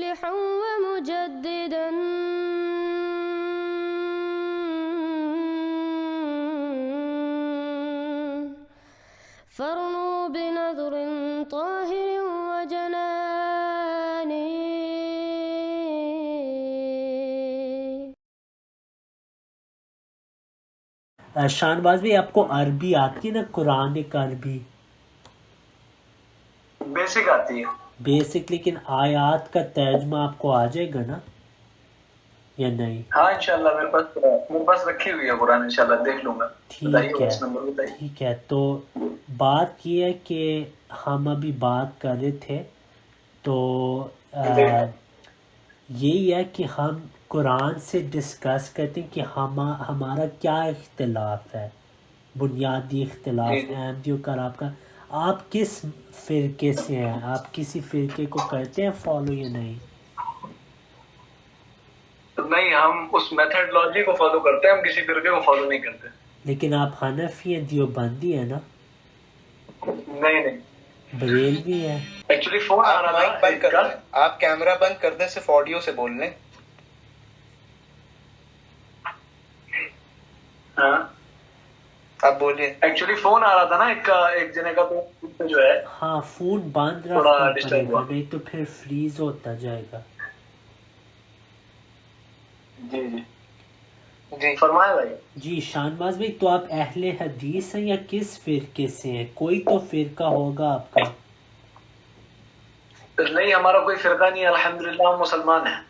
مصلحا ومجددا فارنوا بنظر طاهر وجنان. شاہنواز بھائی آپ کو عربی آتی ہے نا، قرآنک عربی؟ بیسک آتی ہے، بیسک، لیکن آیات کا ترجمہ آپ کو آ جائے گا نا یا نہیں؟ ہاں انشاءاللہ میرے پاس رکھی ہوئی ہے قرآن، انشاءاللہ دیکھ لوں گا. ٹھیک ہے ٹھیک ہے. تو بات یہ ہے کہ ہم ابھی بات کر رہے تھے تو یہی ہے کہ ہم قرآن سے ڈسکس کرتے ہیں کہ ہمارا کیا اختلاف ہے، بنیادی اختلاف احمدیوں کا اور آپ کا. آپ کس فرقے سے ہیں؟ آپ کسی فرقے کو کرتے ہیں فالو یا نہیں؟ نہیں، ہم اس میتھڈولوجی کو فالو کرتے ہیں، ہم کسی فرقے کو فالو نہیں کرتے. لیکن آپ حنفی ہیں، دیوبندی ہیں نا؟ نہیں بریلوی ہیں؟ ایکچولی فون آ رہا تھا. بند کر دیں، آپ کیمرہ بند کر دیں، صرف آڈیو سے بول لیں. ہاں آپ بولیے. ایکچولی فون آ رہا تھا نا ایک جنے کا، تو جو ہے ہاں فون بند رکھنا پڑے گا، نہیں تو پھر فریز ہوتا جائے گا. جی فرمائے بھائی. جی شاہنواز بھائی، تو آپ اہل حدیث ہیں یا کس فرقے سے ہیں؟ کوئی تو فرقہ ہوگا آپ کا. نہیں، ہمارا کوئی فرقہ نہیں ہے، الحمدللہ ہم مسلمان ہیں.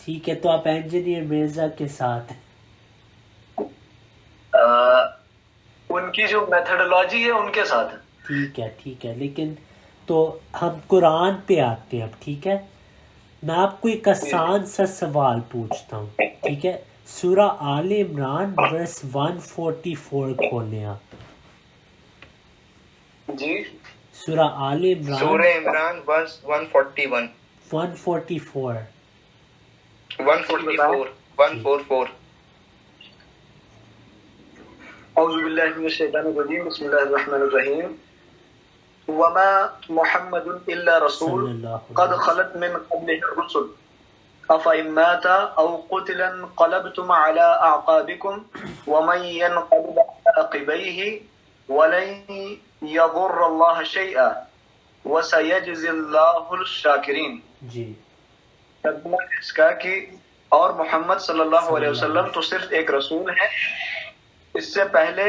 ٹھیک ہے، تو آپ انجینئر مرزا کے ساتھ ہیں. ان کی جو میتھڈولوجی ہے ان کے ساتھ. ٹھیک ہے، لیکن تو ہم قرآن پہ آتے ہیں اب. ٹھیک ہے، میں آپ کو ایک آسان سا سوال پوچھتا ہوں. ٹھیک ہے، سورہ آل عمران ورس 144 کھولیں آپ. جی سورہ آل عمران، سورہ عمران ورس 144. 144. اعوذ باللہ من الشیطان الرجیم، بسم اللہ الرحمن الرحیم. وما محمد الا رسول قد خلت من قبله الرسل افإن مات او قتلا انقلبتم على اعقابكم ومن ينقلب على عقبيه ولن يضر الله شيئا وسيجزي الله الشاکرین. جی ترجمہ اس کا کہ اور محمد صلی اللہ علیہ وسلم تو صرف ایک رسول ہے، اس سے پہلے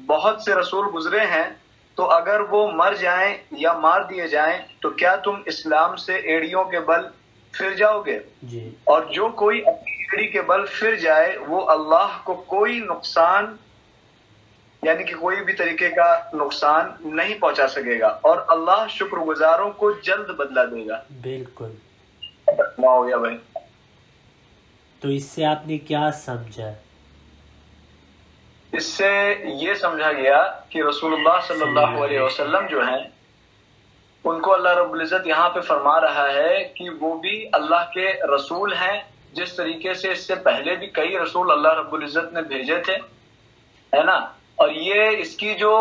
بہت سے رسول گزرے ہیں، تو اگر وہ مر جائیں یا مار دیے جائیں تو کیا تم اسلام سے ایڑیوں کے بل پھر جاؤ گے؟ جی اور جو کوئی اپنی ایڑی کے بل پھر جائے وہ اللہ کو کوئی نقصان، یعنی کہ کوئی بھی طریقے کا نقصان نہیں پہنچا سکے گا، اور اللہ شکر گزاروں کو جلد بدلہ دے گا. بالکل. ہو گیا بھائی. تو اس سے آپ نے کیا سمجھا؟ اس سے یہ سمجھا گیا کہ رسول اللہ صلی اللہ علیہ وسلم جو ہیں ان کو اللہ رب العزت یہاں پہ فرما رہا ہے کہ وہ بھی اللہ کے رسول ہیں، جس طریقے سے اس سے پہلے بھی کئی رسول اللہ رب العزت نے بھیجے تھے، ہے نا. اور یہ اس کی جو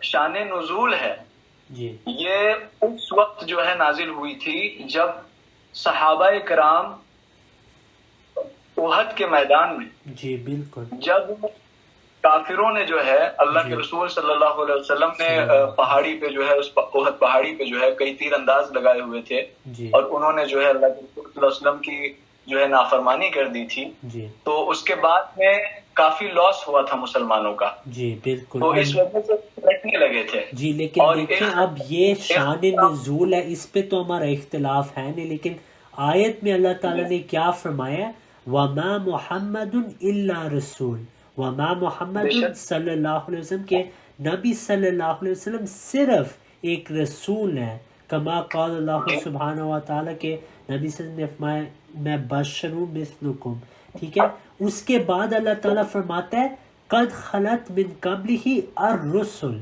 شان نزول ہے یہ اس وقت جو ہے نازل ہوئی تھی جب صحابہ کرام احد کے میدان میں، جی بالکل، جب کافروں نے جو ہے اللہ کے رسول صلی اللہ علیہ وسلم نے پہاڑی پہ جو ہے اس احد پہاڑی پہ جو ہے کئی تیر انداز لگائے ہوئے تھے اور انہوں نے جو ہے اللہ کے رسول صلی اللہ علیہ وسلم کی جو ہے نافرمانی کر دی تھی، تو اس کے بعد میں کافی لاس ہوا تھا مسلمانوں کا. جی بالکل، تو اس وجہ سے بیٹھنے لگے تھے. جی لیکن دیکھیں اب یہ شان نزول ہے، اس پہ تو ہمارا اختلاف ہے نہیں، لیکن آیت میں اللہ تعالیٰ نے کیا فرمایا؟ وما محمد الا رسول. وما محمد صلی اللہ علیہ وسلم کے نبی صلی اللہ علیہ وسلم صرف ایک رسول ہے. کما قال اللہ سبحانہ و تعالیٰ کے نبی صلی اللہ علیہ وسلم نے فرمایا میں بشر ہوں مثلکم. ٹھیک ہے، اس کے بعد اللہ تعالیٰ فرماتا ہے قد خلت من قبلہ الرسل،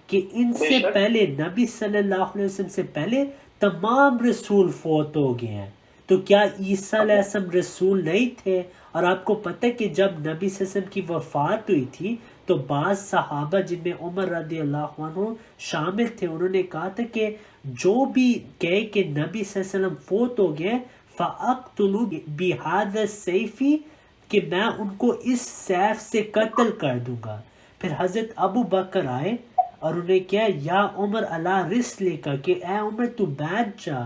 کہ ان سے پہلے نبی صلی اللہ علیہ وسلم سے پہلے تمام رسول فوت ہو گئے ہیں. تو کیا عیسیٰ علیہ السلام رسول نہیں تھے؟ اور آپ کو پتہ ہے کہ جب نبی صلی اللہ علیہ وسلم کی وفات ہوئی تھی تو تو بعض صحابہ جن میں عمر رضی اللہ عنہ شامل تھے انہوں نے کہا تھا کہ جو بھی کہے کہ نبی صلی اللہ علیہ وسلم فوت ہو گئے فَأَقْتُلُ بِهَذَا السَّيْفِ کہ میں ان کو اس سیف سے قتل کر دوں گا. پھر حضرت ابو بکر آئے اور انہیں کہا یا عمر اللہ رسلک کہ اے عمر تو بیٹھ جا،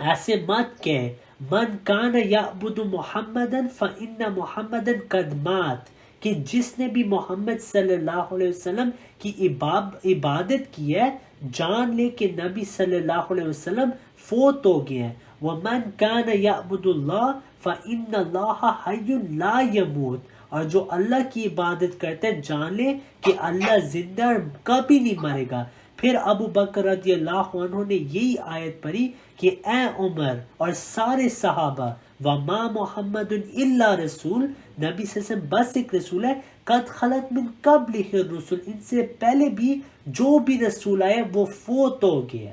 ایسے مت کہہ، من کان یعبد محمدا فإن محمدا قد مات کہ جس نے بھی محمد صلی اللہ علیہ وسلم کی عبادت کی ہے جان لے کہ نبی صلی اللہ علیہ وسلم فوت ہو گئے ہیں. ومن کان یعبد اللہ فإن اللہ حی لا یموت اور جو اللہ کی عبادت کرتا ہے جان لے کہ اللہ زندہ کبھی نہیں مرے گا. پھر ابو بکر رضی اللہ عنہ نے یہی آیت پڑھی کہ اے عمر اور سارے صحابہ وما محمد الا رسول، نبی صلی اللہ علیہ وسلم بس ایک رسول ہے، قد خلت من قبلہ الرسل ان سے پہلے بھی جو بھی رسول آئے وہ فوت ہو گیا.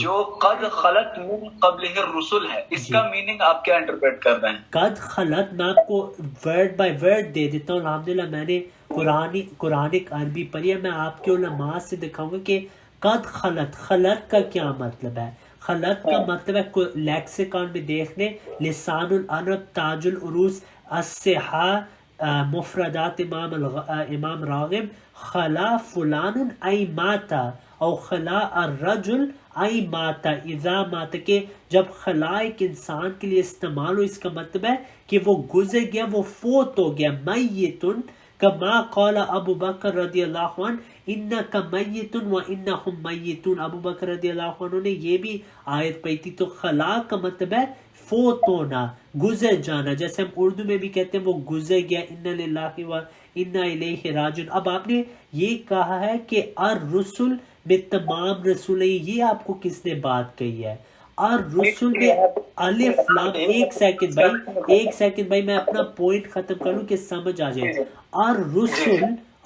جو قد خلت من قبلہ الرسل ہے، اس کا میننگ آپ کیا انٹرپریٹ کر رہے ہیں؟ قد خلت میں آپ کو ورڈ بائی ورڈ دے دیتا ہوں. الحمدللہ میں نے قرآنک عربی پڑھی ہے، میں آپ کے علماء سے دکھاؤں گا کہ قد خلت، خلت کا کیا مطلب ہے. خلت کا مطلب ہے لیکسیکون میں دیکھ لیں، لسان العرب تاج العروس الصحاح مفردات امام راغب خلا فلان ای ماتا او خلا الرجل ای ماتا اذا ماتا کہ جب خلا ایک انسان کے لیے استعمال ہو اس کا مطلب ہے کہ وہ گزر گیا، وہ فوت ہو گیا. میتن کما قال ابو بکر رضی اللہ عنہ انک میت و انہم میتون، ابو بکر رضی اللہ عنہ نے یہ بھی آیت پڑھی تھی. تو خلا کا مطلب ہے فوت ہونا، گزر جانا، جیسے ہم اردو میں بھی کہتے ہیں وہ گزر گیا، انا للہ و انا الیہ راجعون. اب آپ نے یہ کہا ہے کہ الرسل میں تمام رسول، یہ آپ کو کس نے بات کہی ہے؟ الرسل میں الف لام، ایک سیکنڈ بھائی میں اپنا پوائنٹ ختم کروں کہ سمجھ آ جائے.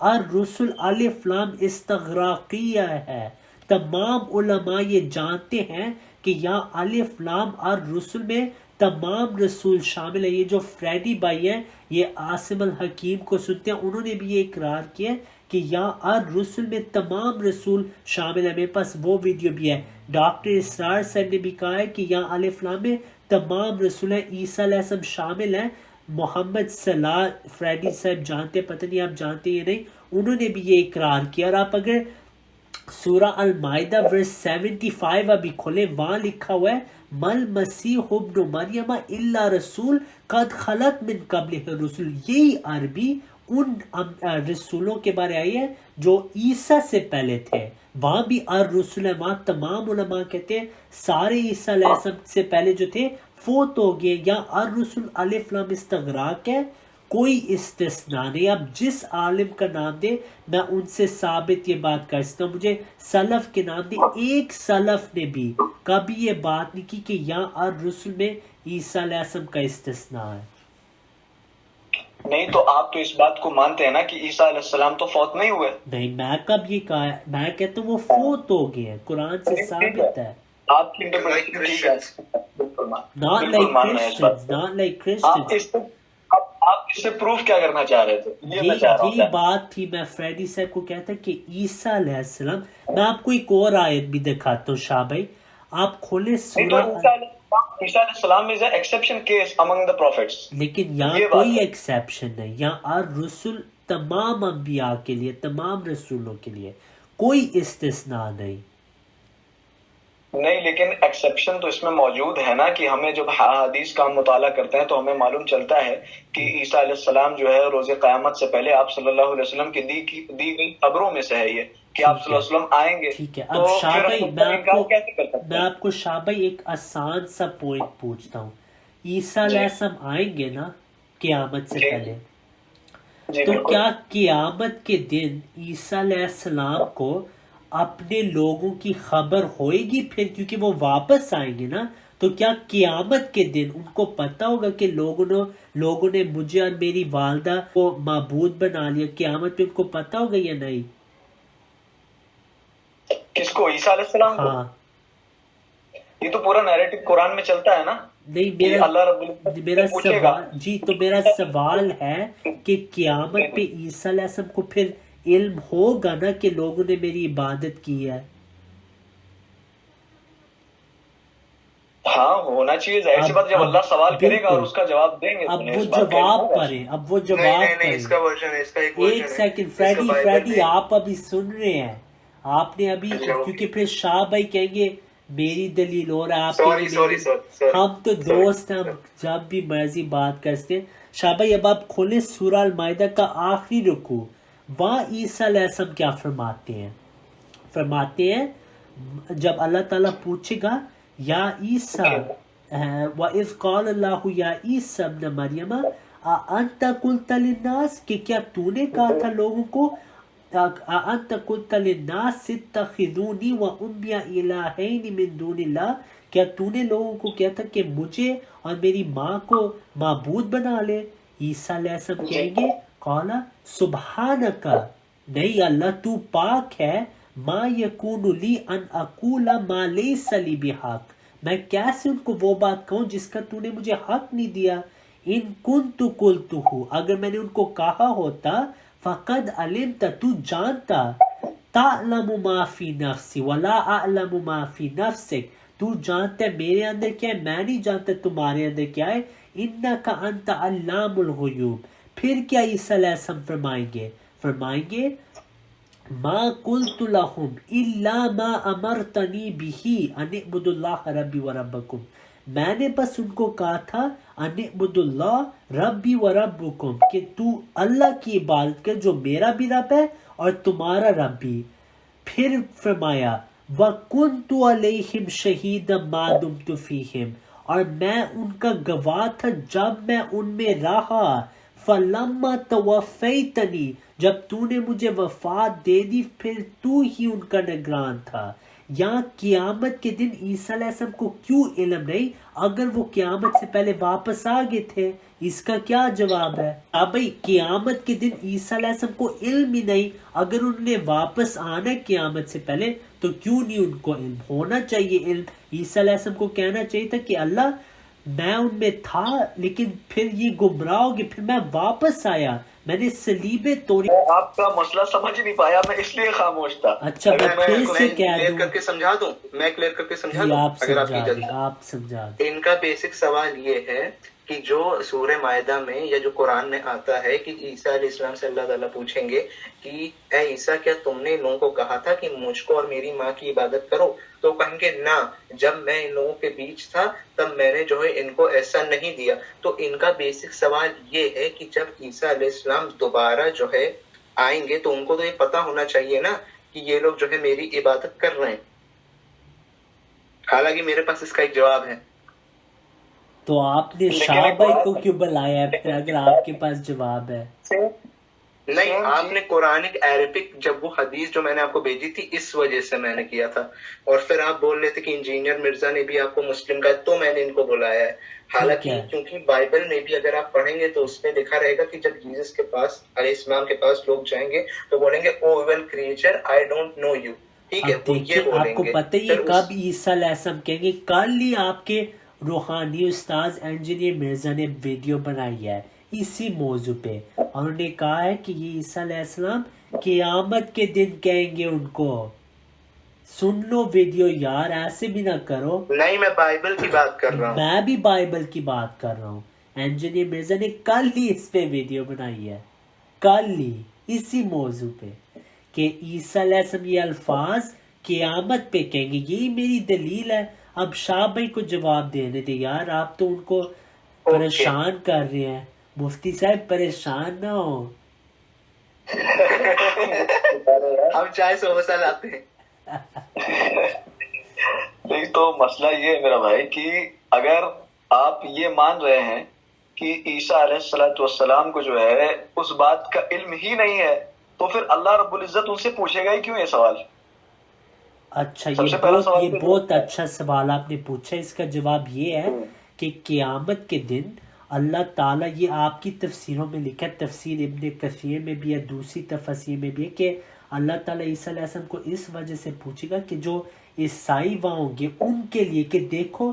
الرسل الف لام استغراقیہ ہے. تمام علماء یہ جانتے ہیں کہ یہاں الف لام الرسل میں تمام رسول شامل ہے. یہ جو فریڈی بھائی ہیں یہ عاصم الحکیم کو سنتے ہیں، انہوں نے بھی یہ اقرار کیا کہ یہاں الرسل میں تمام رسول شامل ہے. میرے پاس وہ ویڈیو بھی ہے. ڈاکٹر اسرار صاحب نے بھی کہا ہے کہ یہاں الف لام میں تمام رسول ہیں، عیسیٰ علیہ السلام شامل ہیں. محمد صلاح فریڈی صاحب جانتے، پتہ نہیں آپ جانتے یا نہیں، انہوں نے بھی یہ اقرار کیا. اور آپ اگر سورہ المائدہ ورس 75 ابھی کھولیں، وہاں لکھا ہوا ہے مل مسیح ابن مریم الا رسول قد خلت من قبلہ الرسل. یہی عربی ان رسولوں کے بارے آئی ہے جو عیسیٰ سے پہلے تھے. وہاں بھی الرسول ہے، وہاں تمام علماء کہتے ہیں سارے عیسیٰ علیہ السلام سے پہلے جو تھے فوت ہو گئے. یا الرسول الف لام استغراق ہے، کوئی استثناء نہیں. اب جس عالم کا نام دے میں ان سے ثابت یہ بات کر سکتا ہوں. مجھے سلف کے نام دے، ایک سلف نے بھی کبھی یہ بات نہیں کی کہ یہاں الرسل میں عیسیٰ علیہ السلام کا استثناء ہے. نہیں تو آپ تو اس بات کو مانتے ہیں نا کہ عیسیٰ علیہ السلام تو فوت نہیں ہوئے؟ نہیں، میں کب یہ کہا ہے؟ میں کہتا ہوں وہ فوت ہو گئے ہیں، قرآن سے ثابت ہے. آپ کی not like Christians. آپ اس سے پروف کیا کرنا چاہ رہے تھے؟ یہ بات تھی. میں فریڈی صاحب کو کہتا کہ عیسیٰ علیہ السلام، میں آپ کو ایک اور آیت بھی دکھاتا ہوں. شاہ بھائی آپ کھولے سورہ، عیسیٰ علیہ السلام is an exception case among the prophets. لیکن یہاں کوئی ایکسیپشن نہیں. یہاں الرسل تمام انبیاء کے لیے، تمام رسولوں کے لیے، کوئی استثناء نہیں. نہیں، لیکن ایکسیپشن تو اس میں موجود ہے نا کہ ہمیں جب حدیث کا مطالعہ کرتے ہیں تو ہمیں معلوم چلتا ہے کہ عیسیٰ علیہ السلام جو ہے روز قیامت سے پہلے آپ صلی اللہ علیہ وسلم کی دی گئی خبروں میں سے ہے یہ کہ آپ صلی اللہ علیہ وسلم آئیں گے. ٹھیک ہے. اب شاہ بھائی میں آپ کو شاہ بھائی ایک آسان سا پوائنٹ پوچھتا ہوں. عیسیٰ علیہ السلام آئیں گے نا قیامت سے پہلے، تو کیا قیامت کے دن عیسیٰ علیہ السلام کو اپنے لوگوں کی خبر ہوئے گی پھر، کیونکہ وہ واپس آئیں گے نا؟ تو کیا قیامت کے دن ان کو پتہ ہوگا کہ لوگوں نے مجھے اور میری والدہ کو معبود بنا لیا؟ قیامت پہ ان کو پتہ ہوگا یا نہیں؟ کس کو؟ عیسیٰ علیہ السلام کو؟ ہاں، یہ تو پورا نیریٹو قرآن میں چلتا ہے نا. نہیں کہ میرا اللہ رب العزت میرا پوچھے گا. سوال جی تو میرا سوال ہے کہ قیامت پہ عیسیٰ علیہ السلام کو پھر علم ہوگا نا کہ لوگوں نے میری عبادت کی ہے. ہاں ہونا چاہیے، ظاہر سی بات. جب اللہ سوال کرے گا اور اس کا جواب دیں گے، اب وہ جواب پڑھیں، اب وہ جواب پڑھیں. ایک سیکنڈ فریڈی آپ ابھی سن رہے ہیں، آپ نے ابھی، کیونکہ پھر شاہ بھائی کہیں گے میری دلیل اور آپ کے، ہم تو دوست ہیں، ہم جب بھی مرضی بات کرتے ہیں. شاہ بھائی اب آپ کھولیں سورہ المائدہ کا آخری رکوع، وہاں عیسیٰ علیہ السلام کیا فرماتے ہیں؟ فرماتے ہیں جب اللہ تعالیٰ پوچھے گا یا عیسیٰ وَإِذْ قَالَ اللَّهُ يَا عِيسَى ابْنَ مَرْيَمَ أَأَنْتَ قُلْتَ لِلنَّاسِ کہ کیا تو نے کہا تھا لوگوں کو أَأَنْتَ قُلْتَ لِلنَّاسِ اتَّخِذُونِي وَأُمِّيَ إِلَٰهَيْنِ مِن دُونِ اللَّهِ کیا تو نے لوگوں کو کیا تھا کہ مجھے اور میری ماں کو معبود بنا لے؟ عیسیٰ علیہ السلام کہیں گے قَالَ سُبْحَانَكَ نہیں اللہ تو پاک ہے، ما یکون لی ان اقول ما لیس لی بحق میں کیسے ان کو وہ بات کہوں جس کا تو نے مجھے حق نہیں دیا. ان کنت قلتہ اگر میں نے ان کو کہا ہوتا، فقد علمت تو جانتا، تعلم ما فی نفسی ولا اعلم ما فی نفسک تو جانتا ہے میرے اندر کیا ہے، میں نہیں جانتا تمہارے اندر کیا ہے. انک انت علام الغیوب. پھر کیا عیسیٰ علیہ السلام فرمائیں گے ما قلت لهم الا ما امرتنی به ان اعبدوا اللہ ربی و ربکم میں نے بس ان کو کہا تھا ان اعبدوا اللہ ربی و ربکم کہ تو اللہ کی عبادت کر جو میرا بھی رب ہے اور تمہارا رب بھی. پھر فرمایا وَكُنْتُ عَلَيْهِمْ شَهِيدًا مَا دُمْتُ فِيهِمْ اور میں ان کا گواہ تھا جب میں ان میں رہا. فَلَمَّا تَوَفَّيْتَنِي جب تو نے مجھے وفات دے دی پھر تو ہی ان کا نگران تھا. یہاں قیامت کے دن عیسیٰ علیہ السلام کو کیوں علم نہیں اگر وہ قیامت سے پہلے واپس آ گئے تھے؟ اس کا کیا جواب ہے؟ اب بھائی قیامت کے دن عیسیٰ علیہ السلام کو علم ہی نہیں، اگر انہوں نے واپس آنا ہے قیامت سے پہلے تو کیوں نہیں ان کو علم ہونا چاہیے؟ علم عیسیٰ علیہ السلام کو کہنا چاہیے تھا کہ اللہ میں ان میں تھا لیکن پھر یہ گمراہ ہو گئے، پھر میں واپس آیا، میں نے صلیبیں توڑی. آپ کا مسئلہ سمجھ نہیں پایا، میں اس لیے خاموش تھا. اچھا میں پھر سے کہہ دوں، کر کے سمجھا دوں، میں کلیئر کر کے سمجھا دوں اگر آپ کی اجازت. آپ سمجھا دیں. ان کا بیسک سوال یہ ہے کہ جو سورہ مائدہ میں یا جو قرآن میں آتا ہے کہ عیسیٰ علیہ السلام سے اللہ تعالیٰ پوچھیں گے کہ اے عیسیٰ کیا تم نے ان لوگوں کو کہا تھا کہ مجھ کو اور میری ماں کی عبادت کرو؟ تو کہیں گے نہ، جب میں ان لوگوں کے بیچ تھا تب میں نے جو ہے ان کو ایسا نہیں دیا. تو ان کا بیسک سوال یہ ہے کہ جب عیسیٰ علیہ السلام دوبارہ جو ہے آئیں گے تو ان کو تو یہ پتا ہونا چاہیے نا کہ یہ لوگ جو ہے میری عبادت کر رہے ہیں. حالانکہ میرے پاس اس کا ایک جواب ہے. تو آپ نے شاہ بھائی کو کیوں بلایا ہے پھر اگر آپ کے پاس جواب ہے؟ نہیں، آپ نے قرآنک عربک جب وہ حدیث جو میں نے آپ کو بھیجی تھی اس وجہ سے میں نے کیا تھا، اور پھر آپ بول رہے تھے کہ انجینئر مرزا نے بھی آپ کو مسلم کہا تو میں نے ان کو بلایا ہے. حالانکہ کیونکہ بائبل میں بھی اگر آپ پڑھیں گے تو اس میں لکھا رہے گا کہ جب جیسس کے پاس علیہ السلام کے پاس لوگ جائیں گے تو بولیں گے oh evil creature I don't know you. ٹھیک ہے، وہ یہ بولیں گے. آپ کو پتہ ہی کب عیسیٰ علیہ السلام کہیں گے؟ کل ہی آپ کے روحانی استاذ انجینئر مرزا نے ویڈیو بنائی ہے اسی موضوع پہ، اور انہوں نے کہا ہے کہ یہ عیسیٰ علیہ السلام قیامت کے دن کہیں گے ان کو. سن لو ویڈیو یار، ایسے بھی نہ کرو. نہیں، میں بائبل کی بات کر رہا ہوں. میں بھی بائبل کی بات کر رہا ہوں. انجینئر مرزا نے کل ہی اس پہ ویڈیو بنائی ہے، کل ہی اسی موضوع پہ کہ عیسیٰ علیہ السلام یہ الفاظ قیامت پہ کہیں گے. یہی میری دلیل ہے. اب شاہ بھائی کو جواب دینے دے یار، آپ تو ان کو پریشان کر رہے ہیں. مفتی صاحب پریشان نہ ہو. ہم چائے سے مسئلہ لاتے ہیں. نہیں تو مسئلہ یہ ہے میرا بھائی کہ اگر آپ یہ مان رہے ہیں کہ عیسیٰ علیہ السلام کو جو ہے اس بات کا علم ہی نہیں ہے تو پھر اللہ رب العزت ان سے پوچھے گا ہی کیوں یہ سوال؟ اچھا یہ بہت اچھا سوال آپ نے پوچھا. اس کا جواب یہ ہے کہ قیامت کے دن اللہ تعالیٰ، یہ آپ کی تفسیروں میں لکھا ہے، تفسیر ابن کثیر میں بھی ہے، دوسری تفسیر میں بھی ہے، کہ اللہ تعالیٰ عیسیٰ علیہ السلام کو اس وجہ سے پوچھے گا کہ جو عیسائی وہاں ہوں گے ان کے لیے کہ دیکھو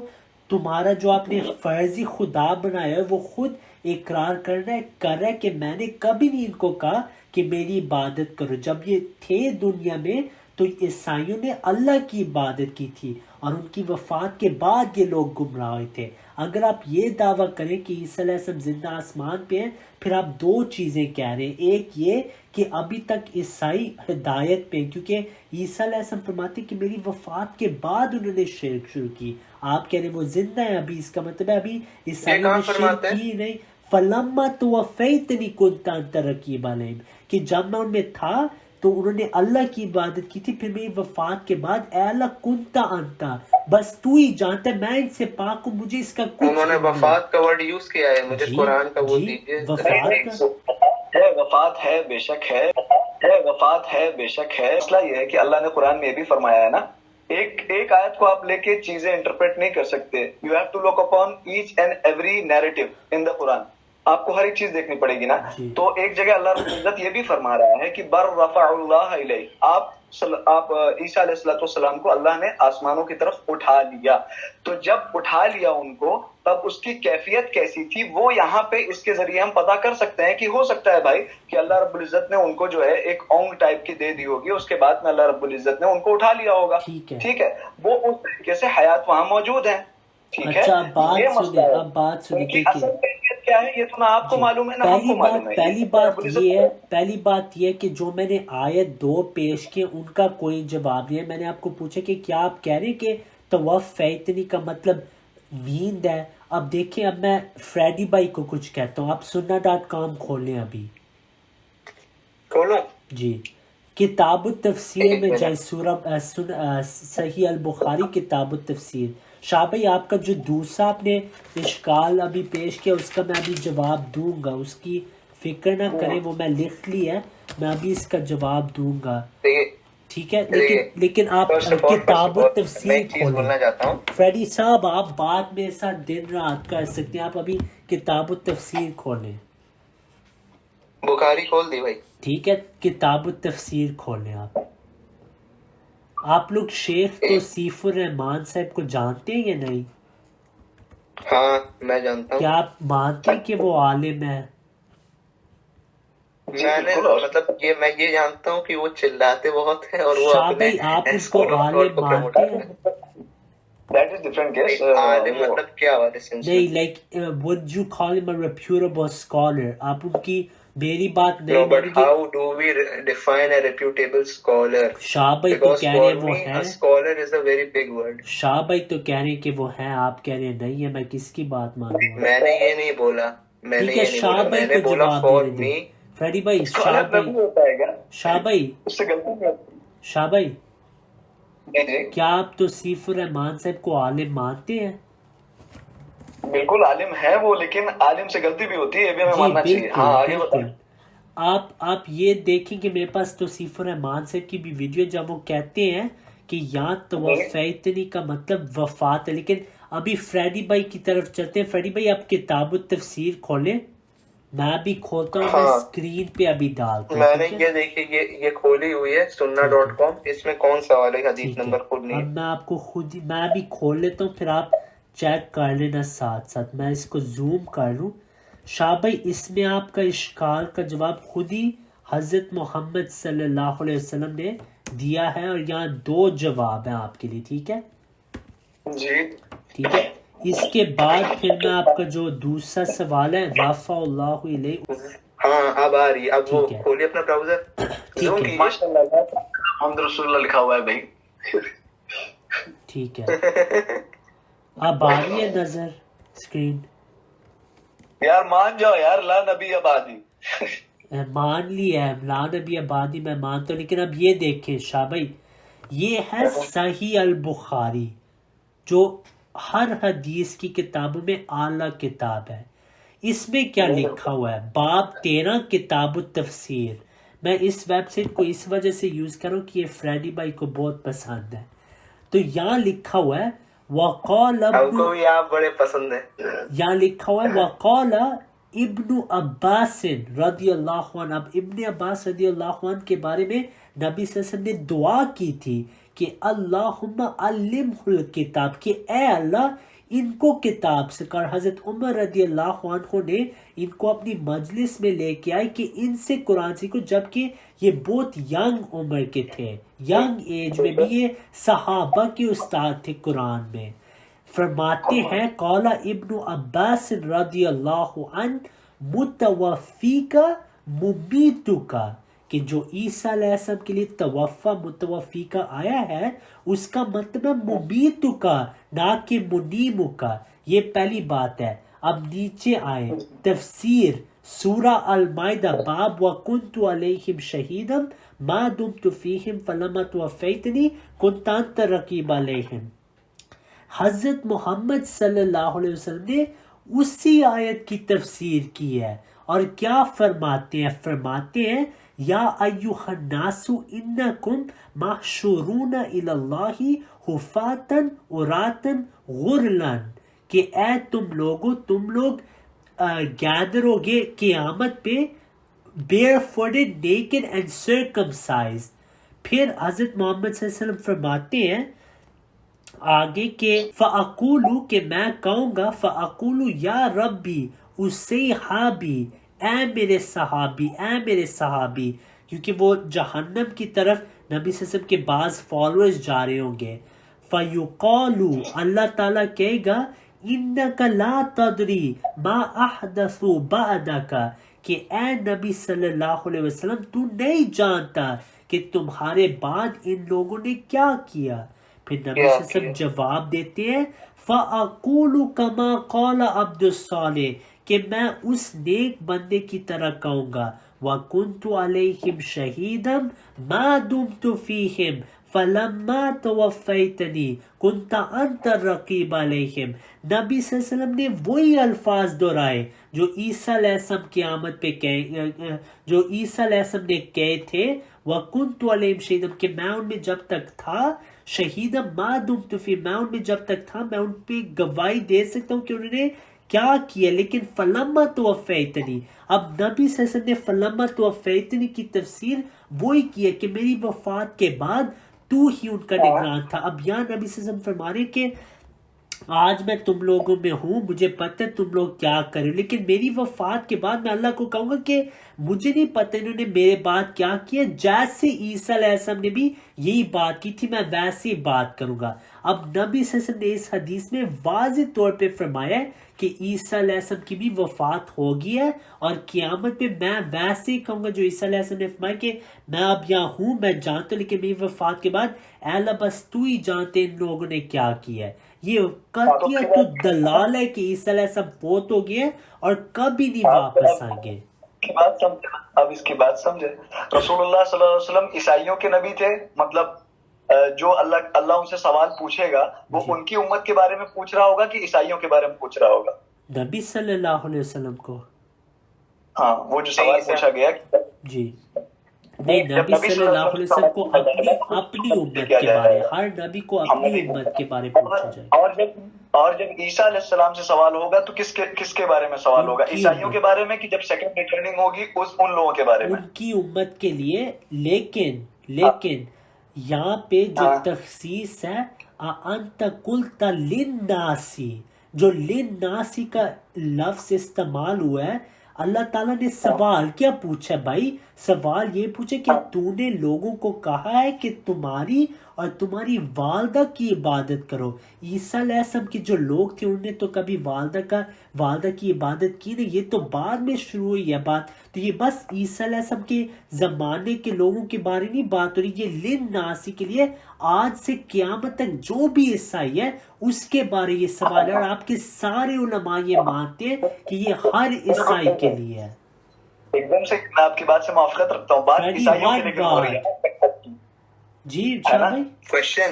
تمہارا جو آپ نے فرضی خدا بنایا ہے وہ خود اقرار کر رہا ہے کہ میں نے کبھی نہیں ان کو کہا کہ میری عبادت کرو. جب یہ تھے دنیا میں تو عیسائیوں نے اللہ کی عبادت کی تھی اور ان کی وفات کے بعد یہ لوگ گمراہ ہوئے تھے. اگر آپ یہ دعویٰ کریں کہ عیسیٰ علیہ السلام زندہ آسمان پہ ہیں پھر آپ دو چیزیں کہہ رہے ہیں. ایک یہ کہ ابھی تک عیسائی ہدایت پہ، کیونکہ عیسیٰ علیہ السلام فرماتے ہیں کہ میری وفات کے بعد انہوں نے شرک شروع کی. آپ کہہ رہے ہیں وہ زندہ ہیں ابھی، اس کا مطلب ہے ابھی عیسائیوں نے شرک کی نہیں. فلما توفیتنی کنت انت رقیب علیہم، کہ جب میں ان میں تھا تو انہوں نے اللہ کی عبادت کی تھی، پھر میری وفات کے بعد اے اللہ کنت انت، بس تو ہی جانتا ہے، میں ان سے پاک ہوں، مجھے اس کا کچھ انہوں نے وفات کا ورڈ یوز کیا ہے. مجھے قرآن کا وہ دیجیے. وفات ہے بے شک ہے، وفات ہے بے شک ہے. مسئلہ یہ ہے کہ اللہ نے قرآن میں یہ بھی فرمایا ہے نا، ایک آیت کو آپ لے کے چیزیں انٹرپریٹ نہیں کر سکتے. You have to look upon each and every narrative in the Quran. آپ کو ہر ایک چیز دیکھنی پڑے گی نا. تو ایک جگہ اللہ رب العزت یہ بھی فرما رہا ہے کہ بر رفع اللہ الیہ، آپ عیسیٰ علیہ السلام کو اللہ نے آسمانوں کی طرف اٹھا لیا. تو جب اٹھا لیا ان کو تب اس کی کیفیت کیسی تھی وہ یہاں پہ اس کے ذریعے ہم پتا کر سکتے ہیں کہ ہو سکتا ہے بھائی کہ اللہ رب العزت نے ان کو جو ہے ایک اونگ ٹائپ کی دے دی ہوگی، اس کے بعد میں اللہ رب العزت نے ان کو اٹھا لیا ہوگا. ٹھیک ہے، وہ اس طریقے سے حیات وہاں موجود ہے. ٹھیک ہے، یہ مسئلہ ہے. اب بات سنیے، کیا ہے یہ تو نہ آپ کو معلوم ہے نہ ہم کو معلوم ہے. پہلی بات یہ کہ جو میں نے آیت 2 پیش کی ان کا کوئی جواب نہیں ہے. میں نے آپ کو پوچھا کہ کیا آپ کہہ رہے ہیں کہ توفیتنی کا مطلب نیند ہے. اب دیکھیں، اب میں فریڈی بھائی کو کچھ کہتا ہوں. آپ sunna.com کھول لیں، ابھی کھولو جی. کتاب التفسیر میں جائے، سورہ صحیح البخاری کتاب التفسیر. شاہ بھائی آپ کا جو دوسرا آپ نے اشکال ابھی پیش کیا اس کا میں ابھی جواب دوں گا، اس کی فکر نہ کریں، وہ میں لکھ لی ہے، میں ابھی اس کا جواب دوں گا. ٹھیک ہے، لیکن آپ کتاب التفسیر کھولیں. فریڈی صاحب آپ بعد میں ایسا دن رات کر سکتے ہیں، آپ ابھی کتاب التفسیر کھولیں. بخاری کھول دی بھائی. ٹھیک ہے، کتاب التفسیر کھولیں. آپ لوگ شیخ توصیف الرحمان صاحب کو جانتے ہیں یا نہیں؟ ہاں میں جانتا ہوں. کیا آپ مانتے ہیں کہ وہ عالم ہے؟ میں یہ جانتا ہوں کہ وہ چلاتے بہت ہیں اور وہ شاہ بھائی آپ اس کو عالم مانتے ہیں؟ عالم مطلب کیا ہوا؟ نہیں، like would you call him a reputable scholar؟ آپ ان کی میری بات نہیں. No, but how do we define a reputable scholar? شاہ بھائی تو کہہ رہے ہیں وہ ہے. A scholar is a very big word. شاہ بھائی تو کہہ رہے ہیں کہ وہ ہے، آپ کہہ رہے ہیں نہیں ہے. میں کس کی بات مانوں؟ میں نے یہ نہیں بولا. ٹھیک ہے، شاہ بھائی کو جواب دے دیں. فریڈی بھائی، شاہ بھائی کیا آپ توصیف الرحمان صاحب کو عالم مانتے ہیں؟ بالکل عالم ہے وہ، لیکن عالم سے غلطی بھی ہوتی ہے، یہ بھی ہمیں ماننا چاہیے. ہاں آگے بتائیں. آپ یہ دیکھیں کہ میرے پاس توصیف الرحمان صاحب کی بھی ویڈیو، جب وہ کہتے ہیں کہ یہاں توفیتنی کا مطلب وفات ہے. لیکن ابھی فریڈی بھائی کی طرف چلتے ہیں. فریڈی بھائی آپ کتاب التفسیر کھولیں، میں بھی کھولتا ہوں. میں اسکرین پہ ابھی ڈالتا ہوں. میں نے یہ دیکھیے، یہ کھولی ہوئی ہے sunna.com. اس میں کون سا والا حدیث نمبر کھولنی ہے؟ اب میں آپ کو خود میں بھی کھول لیتا ہوں، پھر آپ چیک کر لینا ساتھ ساتھ. میں اس کو زوم کر لوں. شاہ بھائی اس میں آپ کا اشکال کا جواب خود ہی حضرت محمد صلی اللہ علیہ وسلم نے دیا ہے، اور یہاں 2 جواب ہیں آپ کے لیے. ٹھیک ہے جی، ٹھیک ہے. اس کے بعد پھر میں آپ کا جو دوسرا سوال ہے رفع اللہ الیہ. ہاں اب آ رہی. اب وہ کھولیے اپنا براؤزر. ٹھیک ہے، ماشاءاللہ محمد رسول اللہ لکھا ہوا ہے بھائی. ٹھیک ہے، اب آ رہی ہے نظر اسکرین؟ یار مان جاؤ یار، لا نبی آبادی. مان لی ہے لا نبی آبادی، میں مانتا ہوں. لیکن اب یہ دیکھیں شاہ بھائی، یہ ہے صحیح البخاری جو ہر حدیث کی کتابوں میں اعلیٰ کتاب ہے. اس میں کیا لکھا ہوا ہے؟ باب 13 کتاب التفسیر. میں اس ویب سائٹ کو اس وجہ سے یوز کروں کہ یہ فریڈی بھائی کو بہت پسند ہے. تو یہاں لکھا ہوا ہے وقال بڑے پسند ہے. یہاں لکھا ہوا ہے وقال ابن عباس رضی اللہ عنہ. اب ابن عباس رضی اللہ عنہ کے بارے میں نبی صلی اللہ علیہ وسلم نے دعا کی تھی کہ اللہم علمہ الکتاب، کہ اے اللہ ان کو کتاب سے کر حضرت عمر رضی اللہ عنہ نے ان کو اپنی مجلس میں لے کے آئے کہ ان سے قرآن سیکھو، جبکہ یہ بہت ینگ عمر کے تھے، ینگ ایج میں بھی یہ صحابہ کے استاد تھے قرآن میں۔ فرماتے ہیں قال ابن عباس رضی اللہ عنہ متوفیکا ممیتکا، کہ جو عیسیٰ علیہ السلام کے لیے توفا متوفیکا آیا ہے اس کا مطلب ہے ممیتکا نہ کہ منیمکا۔ یہ پہلی بات ہے۔ اب نیچے آئے تفسیر سورہ المائدہ باب وَكُنْتُ عَلَيْهِمْ شَهِيدًا مَا دُمْتُ فِيهِمْ فَلَمَّا تَوَفَّيْتَنِي كُنْتَ أَنْتَ الرَّقِيبَ عَلَيْهِمْ۔ حضرت محمد صلی اللہ علیہ وسلم نے اسی آیت کی تفسیر کی ہے، اور کیا فرماتے ہیں؟ فرماتے ہیں یا ایھا الناس انکم محشورون الی اللہ حفاۃ عراۃ غرلا، کہ اے تم لوگوں، تم لوگ گیدر ہوگے قیامت پہ بیئر فوٹڈ نیکڈ اینڈ سرکمسائزڈ۔ پھر حضرت محمد صلی اللہ علیہ وسلم فرماتے ہیں آگے کہ فَأَقُولُ، کہ میں کہوں گا، فَأَقُولُ یا ربی اصحابی، اے میرے صحابی، اے میرے صحابی، کیونکہ وہ جہنم کی طرف نبی صلی اللہ علیہ وسلم کے بعض فالورز جا رہے ہوں گے۔ فَيُقَالُ، اللہ تعالیٰ کہے گا اِنَّكَ لَا تَدْرِي مَا أَحْدَثُوا بَعْدَكَ، کہ اے نبی صلی اللہ علیہ وسلم تو نہیں جانتا کہ تمہارے بعد ان لوگوں نے کیا کیا۔ پھر نبی صلی اللہ علیہ وسلم جواب دیتے ہیں فَأَقُولُ كَمَا قَالَ عَبْدُ الصَّالِحِ، کہ میں اس نیک بندے کی طرح کہوں گا وَكُنْتُ عَلَيْهِمْ شَهِيدًا مَا دُمْتُ فِيهِمْ فَلَمَّا تَوَفَّيْتَنِي كُنْتَ أَنْتَ الرَّقِيبَ عَلَيْهِمْ۔ نبی صلی اللہ علیہ وسلم نے وہی الفاظ دہرائے جو عیسیٰ علیہ السلام قیامت پہ جو عیسیٰ علیہ السلام نے کہے تھے وَكُنْتُ عَلَيْهِمْ شَهِيدًا، کہ میں ان میں جب تک تھا، شہیدہ ما دمت فی، میں ان میں جب تک تھا میں ان پہ گواہی دے سکتا ہوں کہ انہوں نے کیا کیا۔ لیکن فلما توفیتنی، اب نبی صلی اللہ علیہ وسلم نے فلما توفیتنی کی تفسیر وہی کی ہے کہ میری وفات کے بعد تو ہی ان کا نگران تھا۔ اب یہاں نبی صلی اللہ علیہ وسلم فرما رہے کہ آج میں تم لوگوں میں ہوں، مجھے پتہ ہے تم لوگ کیا کرے، لیکن میری وفات کے بعد میں اللہ کو کہوں گا کہ مجھے نہیں پتہ انہوں نے میرے بعد کیا کیا، جیسے عیسیٰ علیہ السلام نے بھی یہی بات کی تھی میں ویسے ہی بات کروں گا۔ اب نبی صلی اللہ علیہ وسلم نے اس حدیث میں واضح طور پہ فرمایا ہے کہ عیسیٰ علیہ السلام کی بھی وفات ہوگی ہے، اور قیامت پہ میں ویسے ہی کہوں گا جو عیسیٰ علیہ السلام نے فرمایا کہ میں اب یہاں ہوں، میں جانتا ہوں، لیکن میری وفات کے بعد اے اللہ بس تو ہی جانتے ان لوگوں نے کیا کیا ہے۔ یہ قطعیت دلال ہے کہ عیسیٰ علیہ السلام فوت ہو گئے اور کبھی نہیں واپس آئیں گے۔ اب اس کی بات سمجھے، رسول اللہ صلی اللہ علیہ وسلم عیسائیوں کے نبی تھے، مطلب جو اللہ ان سے سوال پوچھے گا وہ ان کی امت کے بارے میں پوچھ رہا ہوگا کہ عیسائیوں کے بارے میں پوچھ رہا ہوگا؟ نبی صلی اللہ علیہ وسلم کو، ہاں وہ جو سوال پوچھا گیا جی نہیں، نبی صلی اللہ علیہ وسلم کو اپنی امت کے بارے، ہر نبی کو اپنی امت کے بارے پوچھا جائے۔ اور جب عیسیٰ علیہ السلام سے سوال ہوگا تو کس کے بارے میں سوال ہوگا؟ عیسائیوں کے بارے میں، کہ جب سیکنڈ ریٹرننگ ہوگی ان لوگوں کے بارے میں، ان کی امت کے لیے۔ لیکن یہاں پہ جو تخصیص ہے انت قلت للناسی، جو للناسی کا لفظ استعمال ہوا ہے، اللہ تعالیٰ نے سوال کیا پوچھا بھائی؟ سوال یہ پوچھے کہ تو نے لوگوں کو کہا ہے کہ تمہاری اور تمہاری والدہ کی عبادت کرو۔ عیسیٰ علیہ السلام کے جو لوگ تھے انہوں نے تو کبھی والدہ کی عبادت کی نہیں، یہ تو بعد میں شروع ہوئی ہے بات۔ تو یہ بس عیسیٰ علیہ السلام کے زمانے کے لوگوں کے بارے نہیں بات ہو رہی، یہ للناسی کے لیے آج سے قیامت تک جو بھی عیسائی ہے اس کے بارے یہ سوال ہے، اور آپ کے سارے علماء یہ مانتے ہیں کہ یہ ہر عیسائی کے لیے ہے۔ ایک دم سے میں آپ کی بات سے موافقت رکھتا ہوں، بات عیسائیوں کے لیے ہو رہی ہے۔ جی شاہ بھائی، کوشچن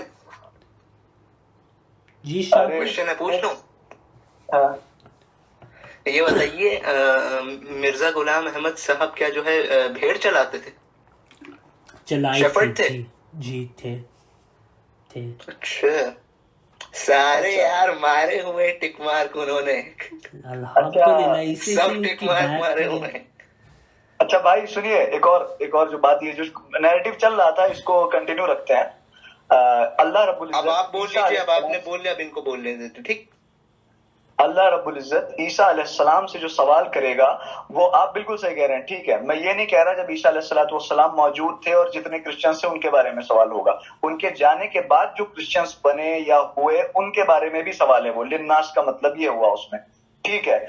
جی شاہ بھائی، کوشچن ہے، پوچھ لوں؟ یہ بتائیے مرزا غلام احمد صاحب کیا جو ہے بھیڑ چلاتے تھے؟ چلائی تھے؟ جی تھے۔ اچھا، سارے یار مارے ہوئے ٹک مارک انہوں نے، الحمدللہ، اسی سب ٹک مارک مارے ہوئے۔ اچھا بھائی سنیے، ایک اور جو بات، یہ جو نیریٹو چل رہا تھا اس کو کنٹینیو رکھتے ہیں۔ اللہ رب العزت، اب آپ بول لیجیے، اب آپ نے بول لیا، اب ان کو بولنے دیتے، ٹھیک؟ اللہ رب العزت عیسیٰ علیہ السلام سے جو سوال کرے گا وہ آپ بالکل صحیح کہہ رہے ہیں، ٹھیک ہے، میں یہ نہیں کہہ رہا جب عیسیٰ علیہ السلام موجود تھے اور جتنے کرسچنس تھے ان کے بارے میں سوال ہوگا، ان کے جانے کے بعد جو کرسچنس بنے یا ہوئے ان کے بارے میں بھی سوال ہے، وہ للناس کا مطلب یہ ہوا اس میں، ٹھیک ہے۔